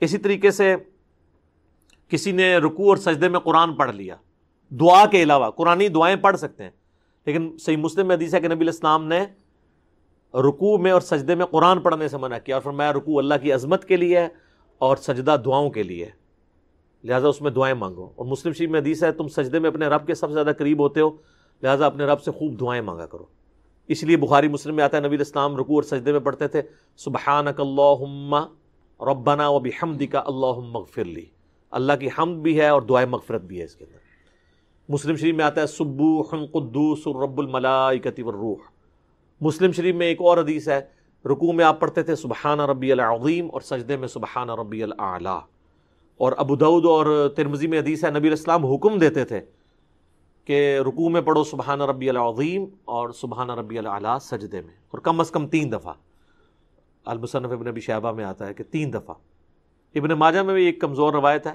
اسی طریقے سے کسی نے رکوع اور سجدے میں قرآن پڑھ لیا، دعا کے علاوہ قرآنی دعائیں پڑھ سکتے ہیں، لیکن صحیح مسلم میں حدیث ہے کہ نبی علیہ السلام نے رکوع میں اور سجدے میں قرآن پڑھنے سے منع کیا، اور فرمایا رکوع اللہ کی عظمت کے لیے ہے اور سجدہ دعاؤں کے لیے، لہٰذا اس میں دعائیں مانگو۔ اور مسلم شریف میں حدیث ہے تم سجدے میں اپنے رب کے سب سے زیادہ قریب ہوتے ہو، لہٰذا اپنے رب سے خوب دعائیں مانگا کرو۔ اس لیے بخاری مسلم میں آتا ہے نبی علیہ السلام رکوع اور سجدے میں پڑھتے تھے سبحانک اللہم ربنا وبحمدک اللہم اغفر لی، اللہ کی حمد بھی ہے اور دعائے مغفرت بھی ہے اس کے اندر۔ مسلم شریف میں آتا ہے سبوح قدوس رب الملائکۃ والروح۔ مسلم شریف میں ایک اور حدیث ہے رکوع میں آپ پڑھتے تھے سبحان ربی العظیم اور سجدے میں سبحان ربی الاعلی۔ اور ابو داؤد اور ترمذی میں حدیث ہے نبی علیہ السلام حکم دیتے تھے کہ رکوع میں پڑھو سبحان ربی العظیم اور سبحان ربی الاعلی سجدے میں، اور کم از کم 3 دفعہ۔ المصنف ابن ابی شیبہ میں آتا ہے کہ 3 دفعہ۔ ابن ماجہ میں بھی ایک کمزور روایت ہے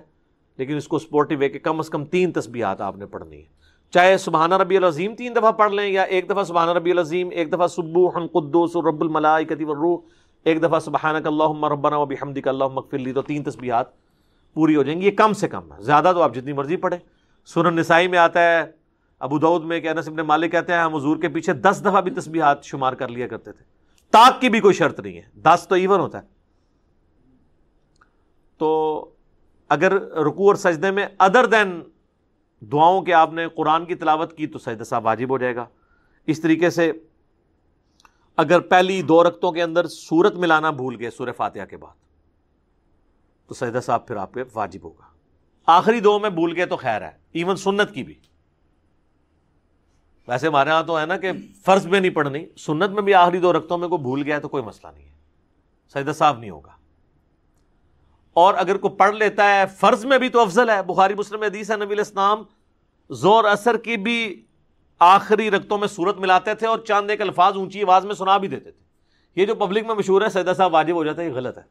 لیکن اس کو سپورٹیو ہے کہ کم از کم 3 تسبیحات آپ نے پڑھنی ہے، چاہے سبحان ربی العظیم 3 دفعہ پڑھ لیں، یا ایک دفعہ سبحان ربی العظیم، ایک دفعہ سبوح قدوس رب الملائکۃ والروح، ایک دفعہ سبحانک اللہم ربنا وبحمدک اللہم اغفر لی، تو 3 تسبیحات پوری ہو جائیں گی۔ یہ کم سے کم ہے، زیادہ تو آپ جتنی مرضی پڑھیں۔ سنن نسائی میں آتا ہے ابو داؤد میں کہ انس بن مالک کہتے ہیں ہم حضور کے پیچھے 10 دفعہ بھی تسبیحات شمار کر لیا کرتے تھے، طاق کی بھی کوئی شرط نہیں ہے، 10 تو ایون ہوتا ہے۔ تو اگر رکوع اور سجدے میں ادر دین دعاؤں کے آپ نے قرآن کی تلاوت کی تو سجدہ صاحب واجب ہو جائے گا۔ اس طریقے سے اگر پہلی 2 رکعتوں کے اندر سورت ملانا بھول گئے سورہ فاتحہ کے بعد تو سجدہ صاحب پھر آپ پہ واجب ہوگا۔ آخری 2 میں بھول گئے تو خیر ہے، ایون سنت کی بھی، ویسے ہمارے ہاں تو ہے نا کہ فرض میں نہیں پڑھنی، سنت میں بھی آخری 2 رکعتوں میں کوئی بھول گیا تو کوئی مسئلہ نہیں ہے، سجدہ صاحب نہیں ہوگا۔ اور اگر کوئی پڑھ لیتا ہے فرض میں بھی تو افضل ہے، بخاری مسلم میں حدیث ہے نبی علیہ السلام ظہر عصر کی بھی آخری رکعتوں میں سورت ملاتے تھے اور چند ایک الفاظ اونچی آواز میں سنا بھی دیتے تھے۔ یہ جو پبلک میں مشہور ہے سجدہ صاحب واجب ہو جاتا ہے، یہ غلط ہے۔